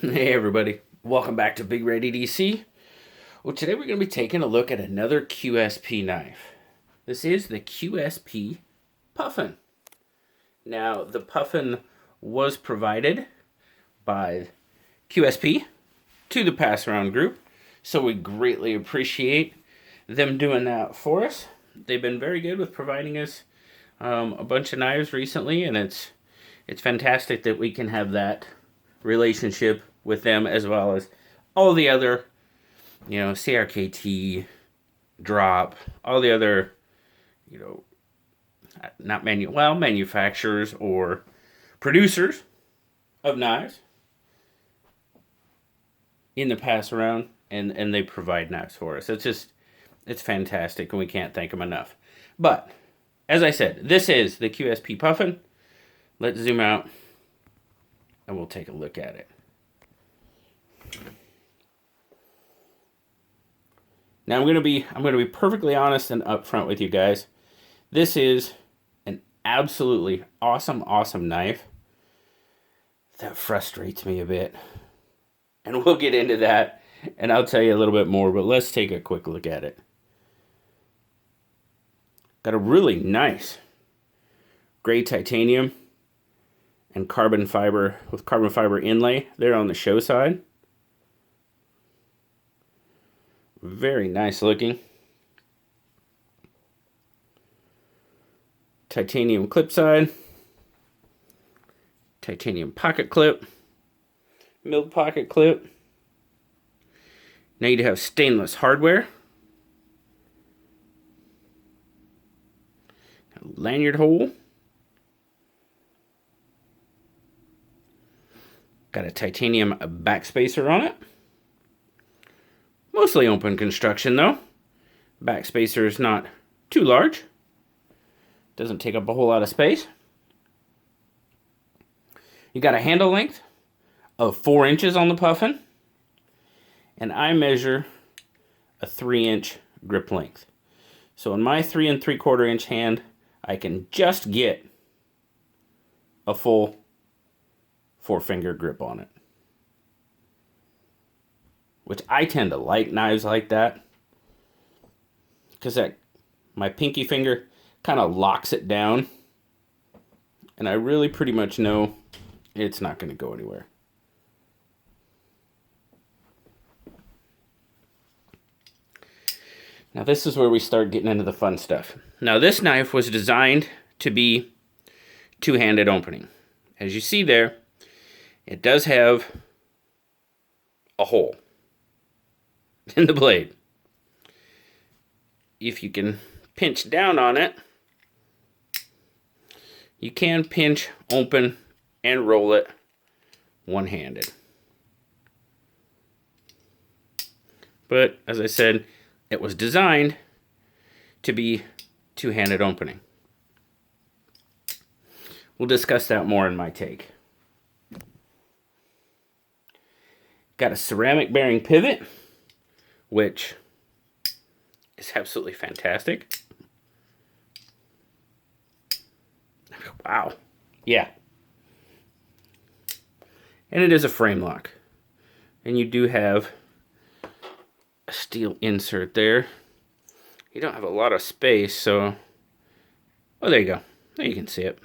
Hey everybody, welcome back to BigRedEDC. Well, today we're going to be taking a look at another QSP knife. This is the QSP Puffin. Now, the Puffin was provided by QSP to the Pass Around group, so we greatly appreciate them doing that for us. They've been very good with providing us a bunch of knives recently, and it's fantastic that we can have that relationship with them, as well as all the other, CRKT, Drop, all the other, not manufacturers or producers of knives in the pass around, and they provide knives for us. It's fantastic, and we can't thank them enough. But as I said, this is the QSP Puffin. Let's zoom out and we'll take a look at it. Now I'm going to be perfectly honest and upfront with you guys. This is an absolutely awesome knife that frustrates me a bit. And we'll get into that and I'll tell you a little bit more, but let's take a quick look at it. Got a really nice gray titanium and carbon fiber inlay there on the show side. Very nice looking. Titanium clip side. Titanium pocket clip. Milled pocket clip. Now you have stainless hardware. Lanyard hole. Got a titanium backspacer on it. Mostly open construction though. Backspacer is not too large. Doesn't take up a whole lot of space. You got a handle length of 4 inches on the Puffin. And I measure a 3-inch grip length. So in my 3 3/4 inch hand, I can just get a full 4-finger grip on it. Which I tend to like knives like that, because my pinky finger kind of locks it down, and I really pretty much know it's not going to go anywhere. Now this is where we start getting into the fun stuff. Now this knife was designed to be two-handed opening. As you see there, it does have a hole in the blade. If you can pinch down on it, you can pinch, open, and roll it one-handed. But as I said, it was designed to be two-handed opening. We'll discuss that more in my take. Got a ceramic bearing pivot, which is absolutely fantastic. Wow. Yeah. And it is a frame lock. And you do have a steel insert there. You don't have a lot of space, so... Oh, there you go. There you can see it.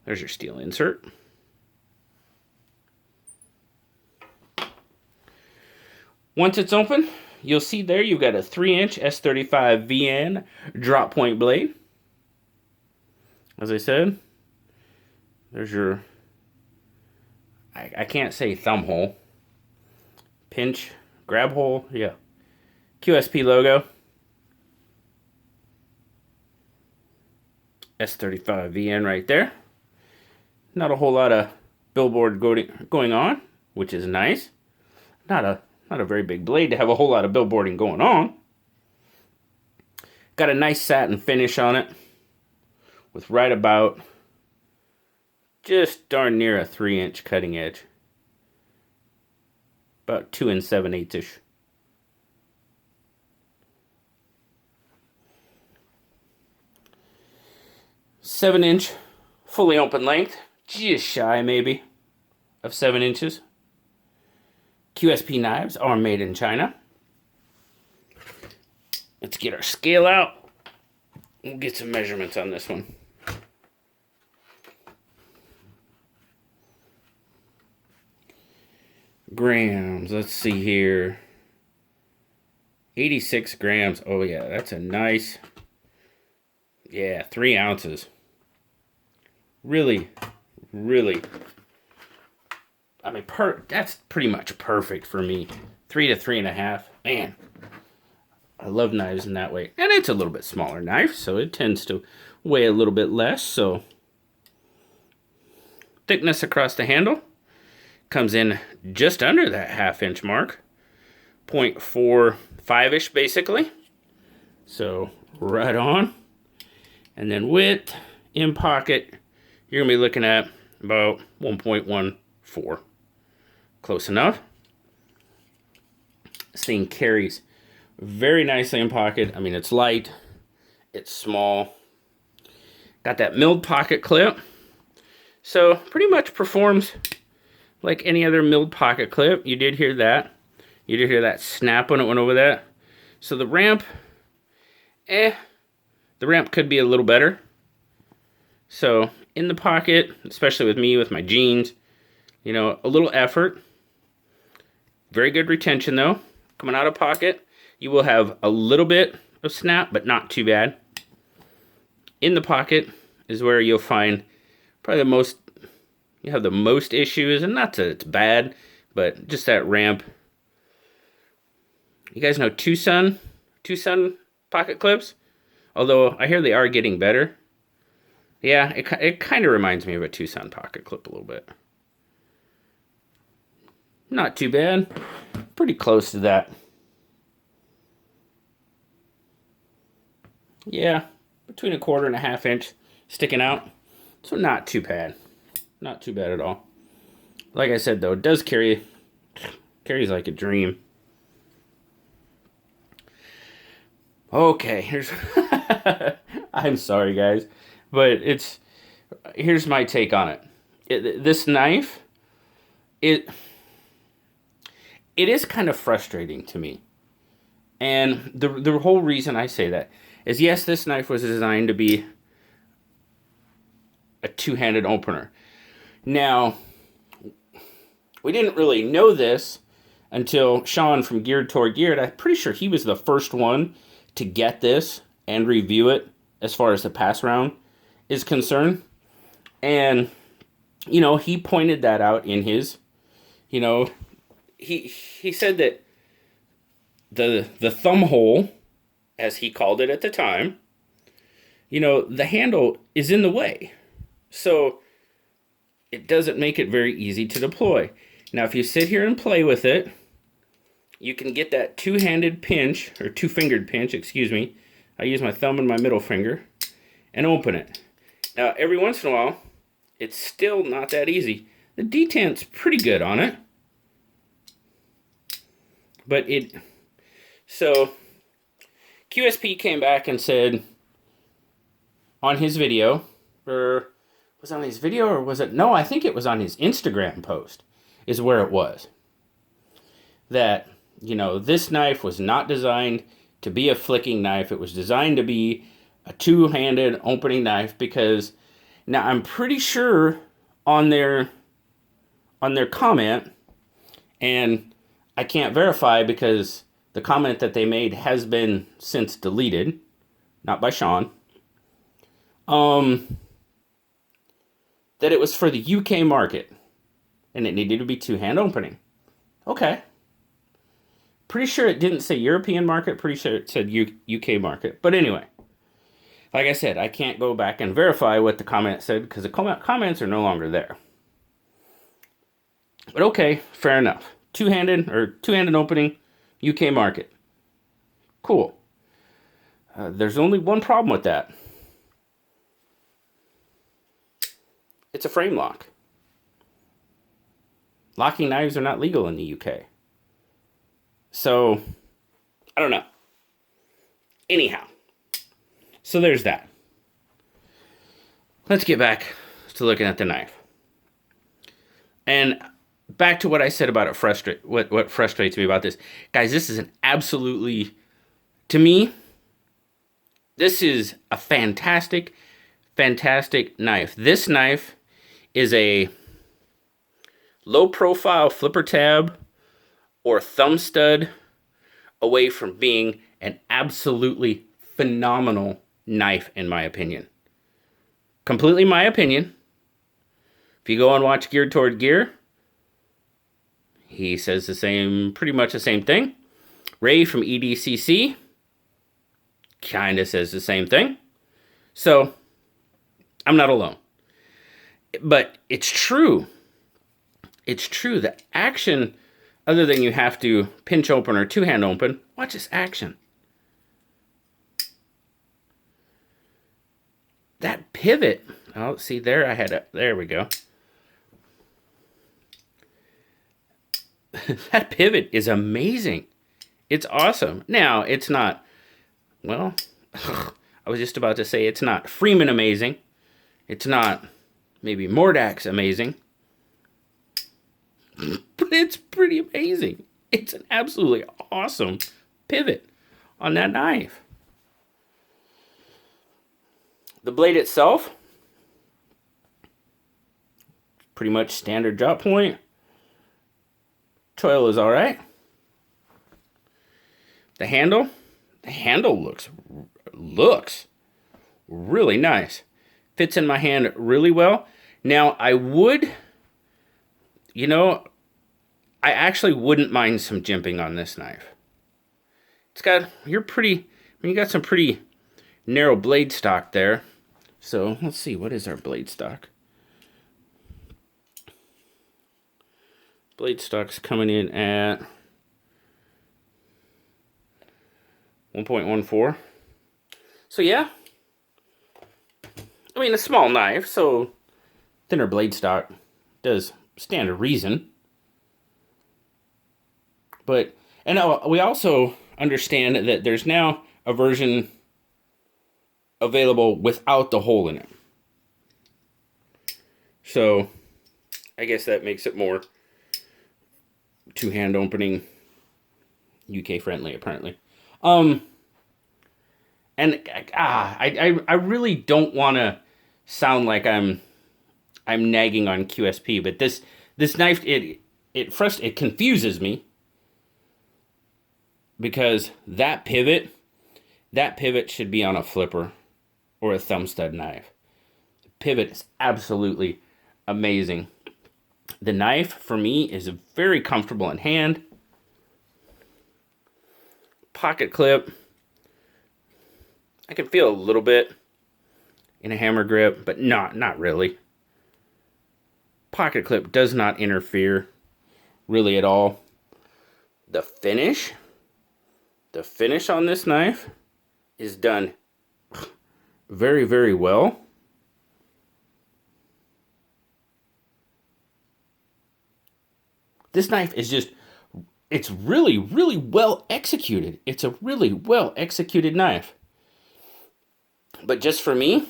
There's your steel insert. Once it's open, you'll see there you've got a 3-inch S35 VN drop point blade. As I said, there's your, I can't say thumb hole, pinch, grab hole, yeah. QSP logo. S35 VN right there. Not a whole lot of billboard going on, which is nice. Not a very big blade to have a whole lot of billboarding going on. Got a nice satin finish on it with right about just darn near a 3-inch cutting edge. About 2 7/8-ish. Seven-inch fully open length, just shy maybe of 7 inches QSP knives are made in China. Let's get our scale out. We'll get some measurements on this one. Grams, let's see here. 86 grams. Oh yeah, that's a nice, yeah, 3 ounces. Really, really, I mean, that's pretty much perfect for me. 3 to 3.5. Man, I love knives in that way. And it's a little bit smaller knife, so it tends to weigh a little bit less. So thickness across the handle comes in just under that 1/2 inch mark. 0.45-ish basically. So right on. And then width in pocket, you're gonna be looking at about 1.14. Close enough. This thing carries very nicely in pocket. I mean, it's light, it's small. Got that milled pocket clip. So pretty much performs like any other milled pocket clip. You did hear that. You did hear that snap when it went over that. So the ramp, the ramp could be a little better. So in the pocket, especially with me, with my jeans, you know, a little effort. Very good retention though. Coming out of pocket, you will have a little bit of snap, but not too bad. In the pocket is where you'll find probably you have the most issues, and not that it's bad, but just that ramp. You guys know Tucson pocket clips? Although I hear they are getting better. Yeah, it kind of reminds me of a Tucson pocket clip a little bit. Not too bad. Pretty close to that. Yeah, between 1/4 and 1/2 inch sticking out. So not too bad. Not too bad at all. Like I said though, it does carries like a dream. Okay, here's I'm sorry guys, but here's my take on it. This knife, it is kind of frustrating to me. And the whole reason I say that is, yes, this knife was designed to be a two-handed opener. Now, we didn't really know this until Sean from Geared Toward Geared. I'm pretty sure he was the first one to get this and review it as far as the pass round is concerned. And, you know, he pointed that out in his, you know, he said that the thumb hole, as he called it at the time, you know, the handle is in the way. So it doesn't make it very easy to deploy. Now, if you sit here and play with it, you can get that two-handed pinch, or two-fingered pinch, excuse me. I use my thumb and my middle finger and open it. Now, every once in a while, it's still not that easy. The detent's pretty good on it. But so QSP came back and said on his video, or was it on his video, or was it, no, I think it was on his Instagram post, is where it was. That, you know, this knife was not designed to be a flicking knife. It was designed to be a two-handed opening knife, because now I'm pretty sure on their comment, and I can't verify because the comment that they made has been since deleted, not by Sean, that it was for the UK market and it needed to be two-hand opening. Okay. Pretty sure it didn't say European market. Pretty sure it said UK market. But anyway, like I said, I can't go back and verify what the comment said because the comments are no longer there. But okay, fair enough. Two-handed opening, UK market. Cool. There's only one problem with that. It's a frame lock. Locking knives are not legal in the UK. So, I don't know. Anyhow, so there's that. Let's get back to looking at the knife. And back to what I said about it, what frustrates me about this. Guys, this is an absolutely, to me, this is a fantastic, fantastic knife. This knife is a low profile flipper tab or thumb stud away from being an absolutely phenomenal knife, in my opinion. Completely my opinion. If you go and watch Geared Toward Gear, he says the same, pretty much the same thing. Ray from EDCC kind of says the same thing. So, I'm not alone. But it's true. It's true. The action, other than you have to pinch open or two-hand open, watch this action. That pivot, oh, see there, I had a, there we go. That pivot is amazing. It's awesome. Now, it's not, well, I was just about to say it's not Freeman amazing. It's not maybe Mordax amazing. But it's pretty amazing. It's an absolutely awesome pivot on that knife. The blade itself, pretty much standard drop point. Choil is all right. The handle looks really nice. Fits in my hand really well. Now, I would, you know, I actually wouldn't mind some jimping on this knife. It's got, you got some pretty narrow blade stock there. So, let's see, what is our blade stock? Blade stock's coming in at 1.14. So yeah, I mean, a small knife, so thinner blade stock does stand to reason. But, and we also understand that there's now a version available without the hole in it. So, I guess that makes it more two-hand opening, UK friendly, apparently. And I really don't want to sound like I'm nagging on QSP, but this knife, it confuses me, because that pivot should be on a flipper or a thumb stud knife. The pivot is absolutely amazing. The knife, for me, is very comfortable in hand. Pocket clip, I can feel a little bit in a hammer grip, but not really. Pocket clip does not interfere really at all. The finish on this knife is done very, very well. This knife is just, it's really, really well executed. It's a really well executed knife. But just for me,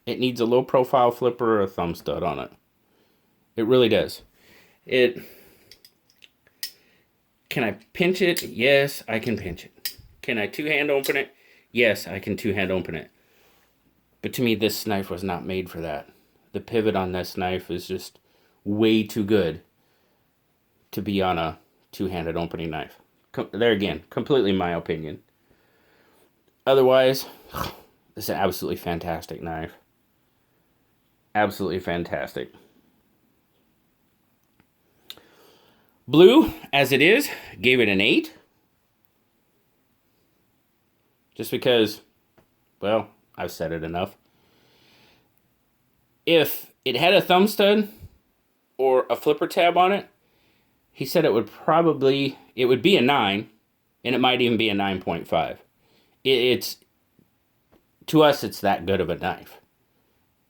it needs a low profile flipper or a thumb stud on it. It really does. Can I pinch it? Yes, I can pinch it. Can I two-hand open it? Yes, I can two-hand open it. But to me, this knife was not made for that. The pivot on this knife is just way too good to be on a two-handed opening knife. There again, completely my opinion. Otherwise, this is an absolutely fantastic knife. Absolutely fantastic. Blue, as it is, gave it an 8. Just because, well, I've said it enough. If it had a thumb stud or a flipper tab on it, he said it would be a 9, and it might even be a 9.5. It's, to us, it's that good of a knife,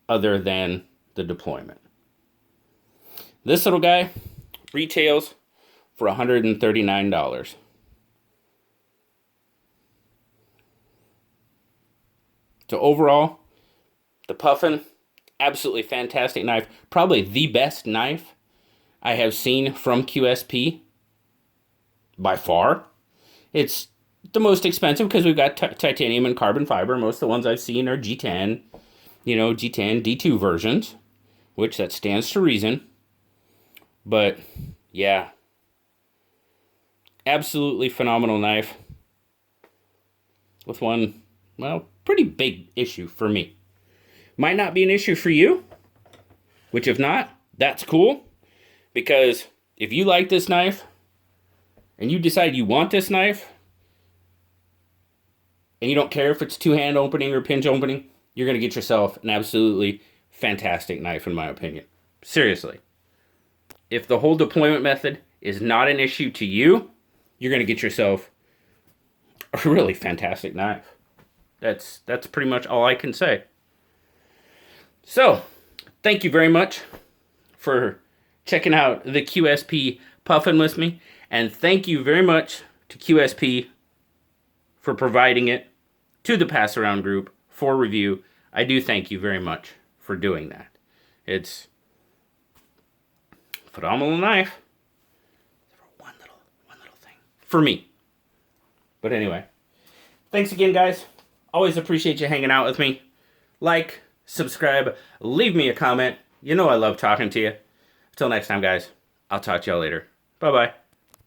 other than the deployment. This little guy retails for $139. So overall, the Puffin, absolutely fantastic knife. Probably the best knife I have seen from QSP by far. It's the most expensive because we've got titanium and carbon fiber. Most of the ones I've seen are G10, you know, G10, D2 versions, which that stands to reason. But yeah, absolutely phenomenal knife with one, well, pretty big issue for me. Might not be an issue for you, which if not, that's cool, because if you like this knife and you decide you want this knife and you don't care if it's two-hand opening or pinch opening, you're going to get yourself an absolutely fantastic knife, in my opinion. Seriously. If the whole deployment method is not an issue to you, you're going to get yourself a really fantastic knife. That's pretty much all I can say. So, thank you very much for checking out the QSP Puffin with me, and thank you very much to QSP for providing it to the Pass Around group for review. I do thank you very much for doing that. It's a phenomenal knife. For one little thing. For me. But anyway, thanks again, guys. Always appreciate you hanging out with me. Like, subscribe, leave me a comment. You know I love talking to you. Until next time, guys, I'll talk to y'all later. Bye-bye.